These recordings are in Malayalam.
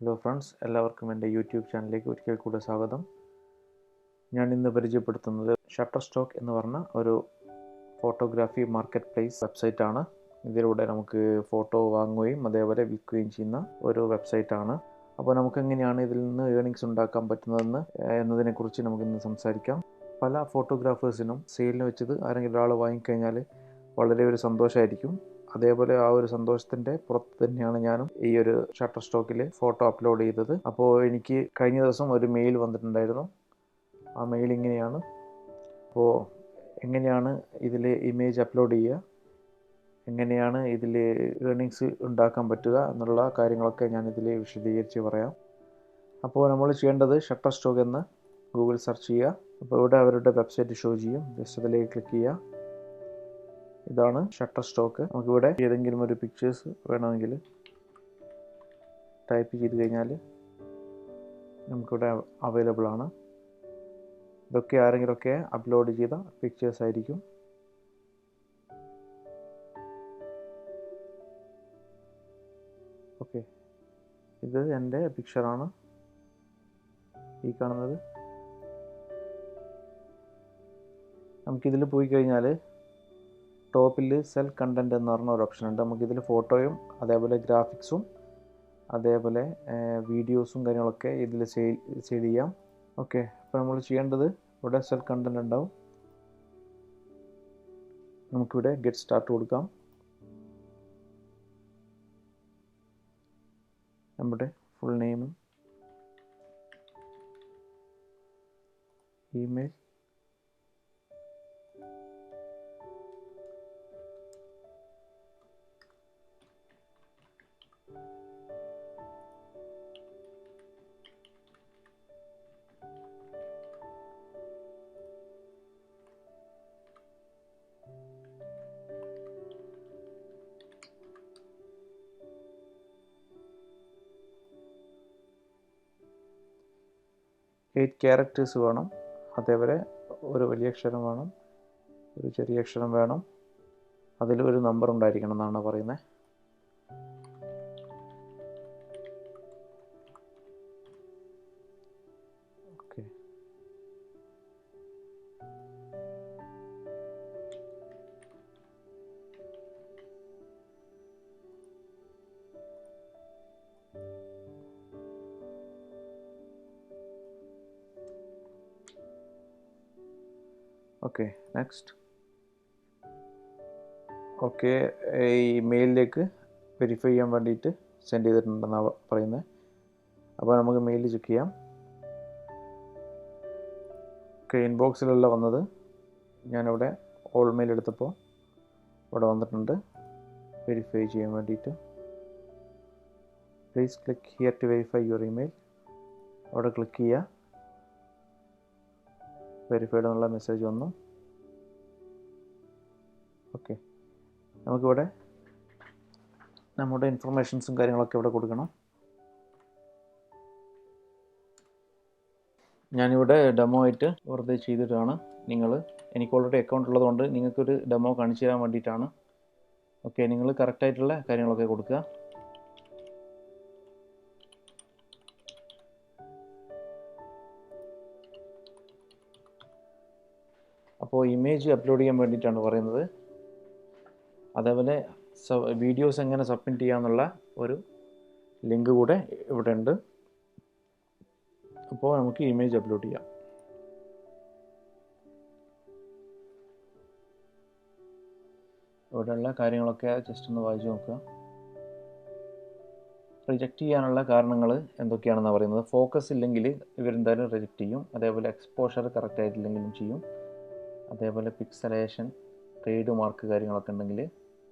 ഹലോ ഫ്രണ്ട്സ്, എല്ലാവർക്കും എൻ്റെ യൂട്യൂബ് ചാനലിലേക്ക് ഒരിക്കൽ കൂടെ സ്വാഗതം. ഞാൻ ഇന്ന് പരിചയപ്പെടുത്തുന്നത് ഷട്ടർ സ്റ്റോക്ക് എന്ന് പറഞ്ഞ ഒരു ഫോട്ടോഗ്രാഫി മാർക്കറ്റ് പ്ലേസ് വെബ്സൈറ്റാണ്. ഇതിലൂടെ നമുക്ക് ഫോട്ടോ വാങ്ങുകയും അതേപോലെ വിൽക്കുകയും ചെയ്യുന്ന ഒരു വെബ്സൈറ്റാണ്. അപ്പോൾ നമുക്കെങ്ങനെയാണ് ഇതിൽ നിന്ന് ഏർണിങ്സ് ഉണ്ടാക്കാൻ പറ്റുന്നതെന്ന് എന്നതിനെക്കുറിച്ച് നമുക്കിന്ന് സംസാരിക്കാം. പല ഫോട്ടോഗ്രാഫേഴ്സിനും സെയിലിന് വെച്ചത് ആരെങ്കിലും ഒരാൾ വാങ്ങിക്കഴിഞ്ഞാൽ വളരെ ഒരു സന്തോഷമായിരിക്കും. അതേപോലെ ആ ഒരു സന്തോഷത്തിൻ്റെ പുറത്ത് തന്നെയാണ് ഞാനും ഈ ഒരു ഷട്ടർ സ്റ്റോക്കിൽ ഫോട്ടോ അപ്ലോഡ് ചെയ്തത്. അപ്പോൾ എനിക്ക് കഴിഞ്ഞ ദിവസം ഒരു മെയിൽ വന്നിട്ടുണ്ടായിരുന്നു. ആ മെയിൽ ഇങ്ങനെയാണ്. അപ്പോൾ എങ്ങനെയാണ് ഇതിൽ ഇമേജ് അപ്ലോഡ് ചെയ്യുക, എങ്ങനെയാണ് ഇതിൽ ഏർണിങ്സ് ഉണ്ടാക്കാൻ പറ്റുക എന്നുള്ള കാര്യങ്ങളൊക്കെ ഞാൻ ഇതിൽ വിശദീകരിച്ച് പറയാം. അപ്പോൾ നമ്മൾ ചെയ്യേണ്ടത് ഷട്ടർ സ്റ്റോക്ക് എന്ന് ഗൂഗിൾ സെർച്ച് ചെയ്യുക. അപ്പോൾ ഇവിടെ അവരുടെ വെബ്സൈറ്റ് ഷോ ചെയ്യും. ജസ്റ്റ് അതിലേക്ക് ക്ലിക്ക് ചെയ്യുക. ഇതാണ് ഷട്ടർ സ്റ്റോക്ക്. നമുക്കിവിടെ ഏതെങ്കിലും ഒരു പിക്ചേഴ്സ് വേണമെങ്കിൽ ടൈപ്പ് ചെയ്ത് കഴിഞ്ഞാൽ നമുക്കിവിടെ അവൈലബിൾ ആണ്. ഇതൊക്കെ ആരെങ്കിലുമൊക്കെ അപ്ലോഡ് ചെയ്ത പിക്ചേഴ്സ് ആയിരിക്കും. ഓക്കെ, ഇത് എൻ്റെ പിക്ചറാണ് ഈ കാണുന്നത്. നമുക്കിതിൽ പോയി കഴിഞ്ഞാൽ ടോപ്പിൽ സെൽ കണ്ടൻറ്റ് എന്ന് പറഞ്ഞ ഒരു ഓപ്ഷൻ ഉണ്ട്. നമുക്കിതിൽ ഫോട്ടോയും അതേപോലെ ഗ്രാഫിക്സും അതേപോലെ വീഡിയോസും കാര്യങ്ങളൊക്കെ ഇതിൽ സെയിൽ ചെയ്യാം. ഓക്കെ, അപ്പോൾ നമ്മൾ ചെയ്യേണ്ടത് ഇവിടെ സെൽ കണ്ടൻറ്റ് ഉണ്ടാവും. നമുക്കിവിടെ ഗെറ്റ് സ്റ്റാർട്ട് കൊടുക്കാം. നമ്മുടെ ഫുൾ നെയിമും ഇമെയിൽ, ക്യാരക്ടേഴ്സ് വേണം. അതേപോലെ ഒരു വലിയ അക്ഷരം വേണം, ഒരു ചെറിയ അക്ഷരം വേണം. അതിൽ ഒരു നമ്പർ ഉണ്ടായിരിക്കണം എന്നാണ് പറയുന്നത്. Okay, okay next. ഓക്കെ, ഈ മെയിലിലേക്ക് വെരിഫൈ ചെയ്യാൻ വേണ്ടിയിട്ട് സെൻഡ് ചെയ്തിട്ടുണ്ടെന്നാണ് പറയുന്നത്. അപ്പോൾ നമുക്ക് മെയിൽ ചെക്ക് ചെയ്യാം. ഓക്കെ, ഇൻബോക്സിലല്ല വന്നത്. ഞാനിവിടെ ഓൾ മെയിൽ എടുത്തപ്പോൾ ഇവിടെ വന്നിട്ടുണ്ട് വെരിഫൈ ചെയ്യാൻ വേണ്ടിയിട്ട്. Please click here to verify your email. അവിടെ ക്ലിക്ക് ചെയ്യുക. വെരിഫൈഡ് എന്നുള്ള മെസ്സേജ് വന്നു. ഓക്കെ, നമുക്കിവിടെ നമ്മുടെ ഇൻഫർമേഷൻസും കാര്യങ്ങളൊക്കെ ഇവിടെ കൊടുക്കണം. ഞാനിവിടെ ഡെമോ ആയിട്ട് വെറുതെ ചെയ്തിട്ടാണ്. എനിക്ക് ഓൾറെഡി അക്കൗണ്ട് ഉള്ളതുകൊണ്ട് നിങ്ങൾക്കൊരു ഡെമോ കാണിച്ചു തരാൻ വേണ്ടിയിട്ടാണ്. ഓക്കെ, നിങ്ങൾ കറക്റ്റായിട്ടുള്ള കാര്യങ്ങളൊക്കെ കൊടുക്കുക. അപ്പോൾ ഇമേജ് അപ്ലോഡ് ചെയ്യാൻ വേണ്ടിയിട്ടാണ് പറയുന്നത്. അതേപോലെ വീഡിയോസ് എങ്ങനെ സബ്മിറ്റ് ചെയ്യാമെന്നുള്ള ഒരു ലിങ്ക് കൂടെ ഇവിടെ ഉണ്ട്. അപ്പോൾ നമുക്ക് ഇമേജ് അപ്ലോഡ് ചെയ്യാം. ഇവിടെയുള്ള കാര്യങ്ങളൊക്കെ ജസ്റ്റ് ഒന്ന് വായിച്ച് നോക്കുക. റിജക്റ്റ് ചെയ്യാനുള്ള കാരണങ്ങൾ എന്തൊക്കെയാണെന്ന് പറയുന്നത്. ഫോക്കസ് ഇല്ലെങ്കിൽ ഇവരെന്തായാലും റിജക്റ്റ് ചെയ്യും. അതേപോലെ എക്സ്പോഷർ കറക്റ്റ് ആയിട്ടില്ലെങ്കിലും ചെയ്യും. അതേപോലെ പിക്സലേഷൻ, ട്രേഡ് മാർക്ക് കാര്യങ്ങളൊക്കെ ഉണ്ടെങ്കിൽ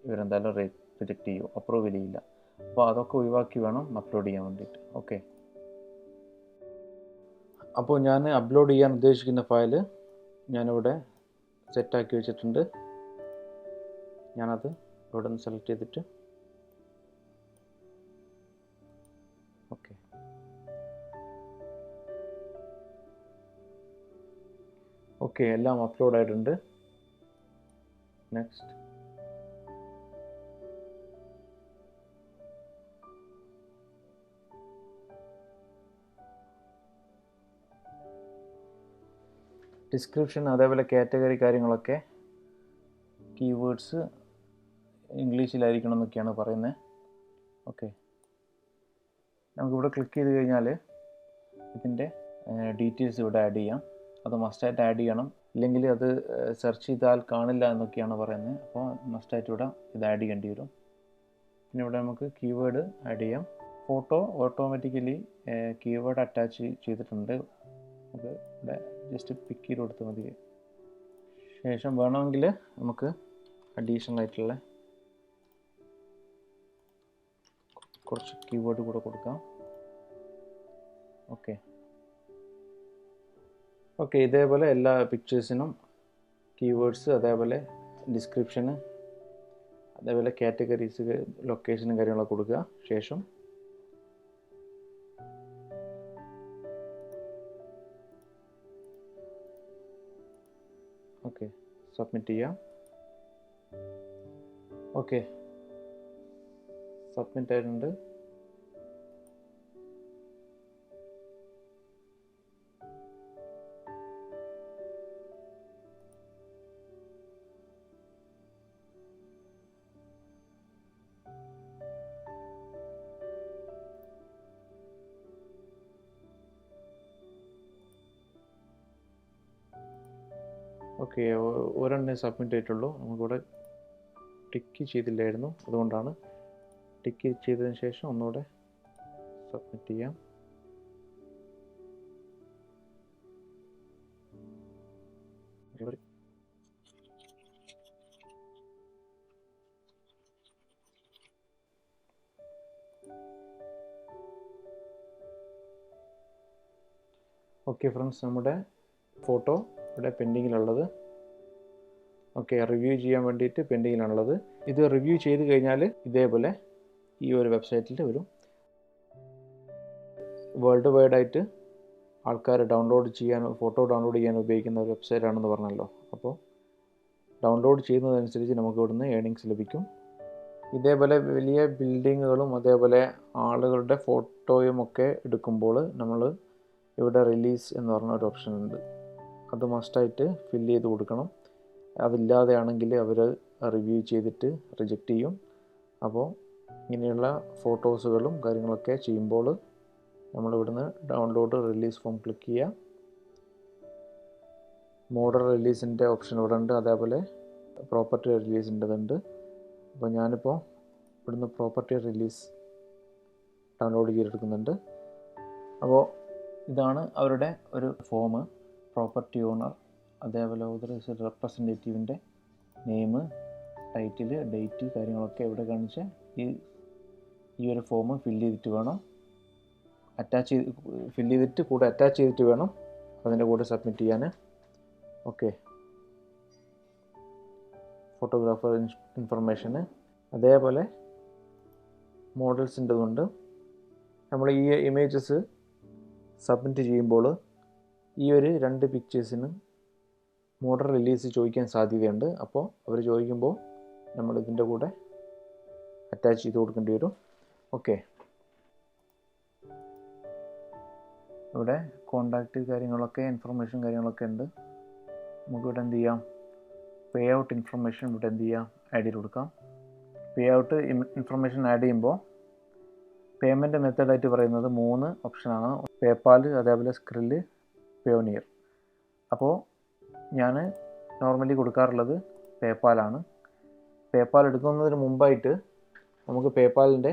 ഇവരെന്തായാലും റിജക്റ്റ് ചെയ്യും, അപ്രൂവ് ചെയ്യില്ല. അപ്പോൾ അതൊക്കെ ഒഴിവാക്കി വേണം അപ്ലോഡ് ചെയ്യാൻ വേണ്ടിയിട്ട്. ഓക്കെ, അപ്പോൾ ഞാൻ അപ്ലോഡ് ചെയ്യാൻ ഉദ്ദേശിക്കുന്ന ഫയല് ഞാനിവിടെ സെറ്റാക്കി വെച്ചിട്ടുണ്ട്. ഞാനത് ഇവിടെ നിന്ന് സെലക്ട് ചെയ്തിട്ട് ഓക്കെ, ഓക്കെ എല്ലാം അപ്ലോഡ് ആയിട്ടുണ്ട്. നെക്സ്റ്റ്. ഡിസ്ക്രിപ്ഷൻ അതേപോലെ കാറ്റഗറി കാര്യങ്ങളൊക്കെ കീവേഡ്സ് ഇംഗ്ലീഷിലായിരിക്കണം എന്നൊക്കെയാണ് പറയുന്നത്. ഓക്കെ, നമുക്കിവിടെ ക്ലിക്ക് ചെയ്ത് കഴിഞ്ഞാൽ ഇതിൻ്റെ ഡീറ്റെയിൽസ് ഇവിടെ ആഡ് ചെയ്യാം. അത് മസ്റ്റായിട്ട് ആഡ് ചെയ്യണം, ഇല്ലെങ്കിൽ അത് സെർച്ച് ചെയ്താൽ കാണില്ല എന്നൊക്കെയാണ് പറയുന്നത്. അപ്പോൾ മസ്റ്റായിട്ട് ഇവിടെ ഇത് ആഡ് ചെയ്യേണ്ടി വരും. പിന്നെ ഇവിടെ നമുക്ക് കീവേഡ് ആഡ് ചെയ്യാം. ഫോട്ടോ ഓട്ടോമാറ്റിക്കലി കീവേഡ് അറ്റാച്ച് ചെയ്തിട്ടുണ്ട്. നമുക്ക് ഇവിടെ ജസ്റ്റ് പിക്ക് ചെയ്ത് കൊടുത്താൽ മതി. ശേഷം വേണമെങ്കിൽ നമുക്ക് അഡീഷണൽ ആയിട്ടുള്ള കുറച്ച് കീവേഡ് കൂടെ കൊടുക്കാം. ഓക്കെ, ഇതേപോലെ എല്ലാ പിക്ചേഴ്സിനും കീവേഡ്സ്, അതേപോലെ ഡിസ്ക്രിപ്ഷന്, അതേപോലെ കാറ്റഗറീസ്, ലൊക്കേഷനും കാര്യങ്ങളൊക്കെ കൊടുക്കുക. ശേഷം സബ്മിറ്റ് ചെയ്യാം. സബ്മിറ്റ് ആയിട്ടുണ്ട്. ഒരെണ്ണേ സബ്മിറ്റ് ആയിട്ടുള്ളൂ. നമുക്കിവിടെ ടിക്ക് ചെയ്തില്ലായിരുന്നു, അതുകൊണ്ടാണ്. ടിക്ക് ചെയ്തതിന് ശേഷം ഒന്നുകൂടെ സബ്മിറ്റ് ചെയ്യാം. ഓക്കെ ഫ്രണ്ട്സ്, നമ്മുടെ ഫോട്ടോ ഇവിടെ പെൻഡിങ്ങിലുള്ളത്. റിവ്യൂ ചെയ്യാൻ വേണ്ടിയിട്ട് പെൻഡിങ്ങിലാണുള്ളത്. ഇത് റിവ്യൂ ചെയ്ത് കഴിഞ്ഞാൽ ഇതേപോലെ ഈ ഒരു വെബ്സൈറ്റിൽ വരും. വേൾഡ് വൈഡായിട്ട് ആൾക്കാർ ഫോട്ടോ ഡൗൺലോഡ് ചെയ്യാൻ ഉപയോഗിക്കുന്ന ഒരു വെബ്സൈറ്റ് ആണെന്ന് പറഞ്ഞല്ലോ. അപ്പോൾ ഡൗൺലോഡ് ചെയ്യുന്നതനുസരിച്ച് നമുക്ക് ഇവിടുന്ന് ഏർണിങ്സ് ലഭിക്കും. ഇതേപോലെ വലിയ ബിൽഡിങ്ങുകളും അതേപോലെ ആളുകളുടെ ഫോട്ടോയും ഒക്കെ എടുക്കുമ്പോൾ നമ്മൾ ഇവിടെ റിലീസ് എന്ന് പറഞ്ഞ ഒരു ഓപ്ഷൻ ഉണ്ട്. അത് മസ്റ്റായിട്ട് ഫില്ല് ചെയ്ത് കൊടുക്കണം. അതില്ലാതെയാണെങ്കിൽ അവർ റിവ്യൂ ചെയ്തിട്ട് റിജക്റ്റ് ചെയ്യും. അപ്പോൾ ഇങ്ങനെയുള്ള ഫോട്ടോസുകളും കാര്യങ്ങളൊക്കെ ചെയ്യുമ്പോൾ നമ്മളിവിടുന്ന് ഡൗൺലോഡ് റിലീസ് ഫോം ക്ലിക്ക് ചെയ്യുക. മോഡൽ റിലീസിൻ്റെ ഓപ്ഷൻ ഇവിടെ ഉണ്ട്, അതേപോലെ പ്രോപ്പർട്ടി റിലീസിൻ്റെതുണ്ട്. അപ്പോൾ ഞാനിപ്പോൾ ഇവിടുന്ന് പ്രോപ്പർട്ടി റിലീസ് ഡൗൺലോഡ് ചെയ്തെടുക്കുന്നുണ്ട്. അപ്പോൾ ഇതാണ് അവരുടെ ഒരു ഫോം. പ്രോപ്പർട്ടി ഓണർ, അതേപോലെ ഓതറൈസ്ഡ് റെപ്രസെൻറ്റേറ്റീവിൻ്റെ നെയിം, ടൈറ്റിൽ, ഡേറ്റ് കാര്യങ്ങളൊക്കെ ഇവിടെ കാണിച്ച് ഈ ഒരു ഫോം ഫില്ല് ചെയ്തിട്ട് വേണം കൂടെ അറ്റാച്ച് ചെയ്തിട്ട് വേണം അതിൻ്റെ കൂടെ സബ്മിറ്റ് ചെയ്യാൻ. ഫോട്ടോഗ്രാഫർ ഇൻഫർമേഷന്, അതേപോലെ മോഡൽസിൻ്റെതുണ്ട്. നമ്മൾ ഈ ഇമേജസ് സബ്മിറ്റ് ചെയ്യുമ്പോൾ ഈ ഒരു 2 പിക്ചേഴ്സിന് മോഡൽ റിലീസ് ചോദിക്കാൻ സാധ്യതയുണ്ട്. അപ്പോൾ അവർ ചോദിക്കുമ്പോൾ നമ്മൾ ഇതിൻ്റെ കൂടെ അറ്റാച്ച് ചെയ്ത് കൊടുക്കേണ്ടി വരും. ഇവിടെ കോണ്ടാക്റ്റ് കാര്യങ്ങളൊക്കെ ഇൻഫർമേഷൻ കാര്യങ്ങളൊക്കെ ഉണ്ട്. നമുക്കിവിടെ എന്ത് ചെയ്യാം, പേ ഔട്ട് ഇൻഫർമേഷൻ ഇവിടെ എന്ത് ചെയ്യാം, ആഡ് ചെയ്ത് കൊടുക്കാം. പേ ഔട്ട് ഇൻഫർമേഷൻ ആഡ് ചെയ്യുമ്പോൾ പേയ്മെൻറ്റ് മെത്തേഡായിട്ട് പറയുന്നത് 3 ഓപ്ഷനാണ്. പേപ്പാൽ, അതേപോലെ സ്ക്രില്ല്, പയോനിയർ. അപ്പോൾ ഞാൻ നോർമലി കൊടുക്കാറുള്ളത് പേപ്പാലാണ്. പേപ്പാൽ എടുക്കുന്നതിന് മുമ്പായിട്ട് നമുക്ക് പേപ്പാലിൻ്റെ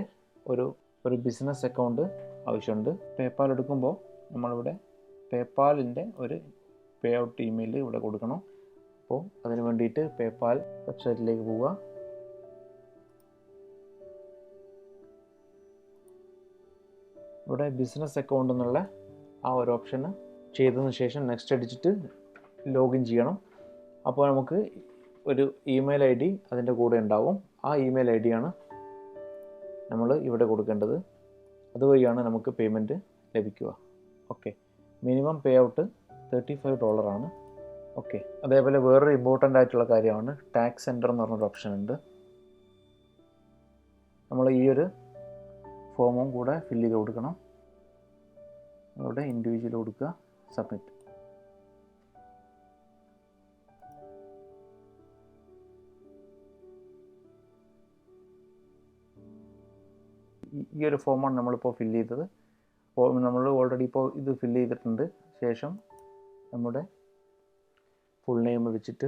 ഒരു ബിസിനസ് അക്കൗണ്ട് ആവശ്യമുണ്ട്. പേപ്പാൽ എടുക്കുമ്പോൾ നമ്മളിവിടെ പേപ്പാലിൻ്റെ ഒരു പേ ഔട്ട് ഇമെയിൽ ഇവിടെ കൊടുക്കണം. അപ്പോൾ അതിന് വേണ്ടിയിട്ട് പേപ്പാൽ വെബ്സൈറ്റിലേക്ക് പോവുക. ഇവിടെ ബിസിനസ് അക്കൗണ്ട് എന്നുള്ള ആ ഒരു ഓപ്ഷന് ചെയ്തതിന് ശേഷം നെക്സ്റ്റ് അടിച്ചിട്ട് ലോഗിൻ ചെയ്യണം. അപ്പോൾ നമുക്ക് ഒരു ഇമെയിൽ ഐ ഡി അതിൻ്റെ കൂടെ ഉണ്ടാവും. ആ ഇമെയിൽ ഐ ഡിയാണ് നമ്മൾ ഇവിടെ കൊടുക്കേണ്ടത്. അതുവഴിയാണ് നമുക്ക് പേയ്മെൻറ്റ് ലഭിക്കുക. മിനിമം പേ ഔട്ട് $35 ആണ്. അതേപോലെ വേറൊരു ഇമ്പോർട്ടൻ്റ് ആയിട്ടുള്ള കാര്യമാണ് ടാക്സ് സെൻറ്റർ എന്ന് പറഞ്ഞൊരു ഓപ്ഷൻ ഉണ്ട്. നമ്മൾ ഈ ഒരു ഫോമും കൂടെ ഫില്ല് ചെയ്ത് കൊടുക്കണം. ഇവിടെ ഇൻഡിവിജ്വൽ കൊടുക്കുക, സബ്മിറ്റ്. ഈ ഒരു ഫോമാണ് നമ്മളിപ്പോൾ ഫില്ല് ചെയ്തത്. നമ്മൾ ഓൾറെഡി ഇപ്പോൾ ഇത് ഫില്ല് ചെയ്തിട്ടുണ്ട്. ശേഷം നമ്മുടെ ഫുൾ നെയിം വെച്ചിട്ട്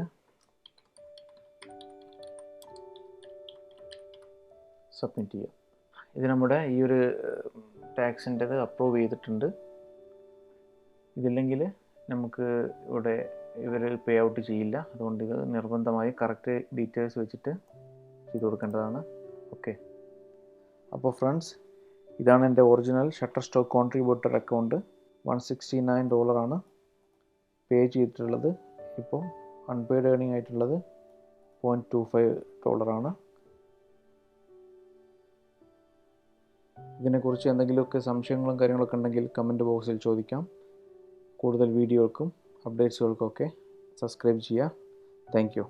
സബ്മിറ്റ് ചെയ്യുക. ഇത് നമ്മുടെ ഈ ഒരു ടാക്സിൻ്റെത് അപ്രൂവ് ചെയ്തിട്ടുണ്ട്. ഇതില്ലെങ്കിൽ നമുക്ക് ഇവിടെ ഇവർ പേ ഔട്ട് ചെയ്യില്ല. അതുകൊണ്ട് ഇത് നിർബന്ധമായി കറക്റ്റ് ഡീറ്റെയിൽസ് വെച്ചിട്ട് ചെയ്ത് കൊടുക്കേണ്ടതാണ്. ഓക്കെ, അപ്പോൾ ഫ്രണ്ട്സ്, ഇതാണ് എൻ്റെ ഒറിജിനൽ ഷട്ടർസ്റ്റോക്ക് കോൺട്രിബ്യൂട്ടർ അക്കൗണ്ട്. $169 പേ ചെയ്തിട്ടുള്ളത്. ഇപ്പോൾ അൺപെയ്ഡ് ഏർണിംഗ് ആയിട്ടുള്ളത് $0.25. ഇതിനെക്കുറിച്ച് എന്തെങ്കിലുമൊക്കെ സംശയങ്ങളും കാര്യങ്ങളൊക്കെ ഉണ്ടെങ്കിൽ കമൻറ്റ് ബോക്സിൽ ചോദിക്കാം. കൂടുതൽ വീഡിയോകൾക്കും അപ്ഡേറ്റ്സുകൾക്കൊക്കെ സബ്സ്ക്രൈബ് ചെയ്യുക. Thank you.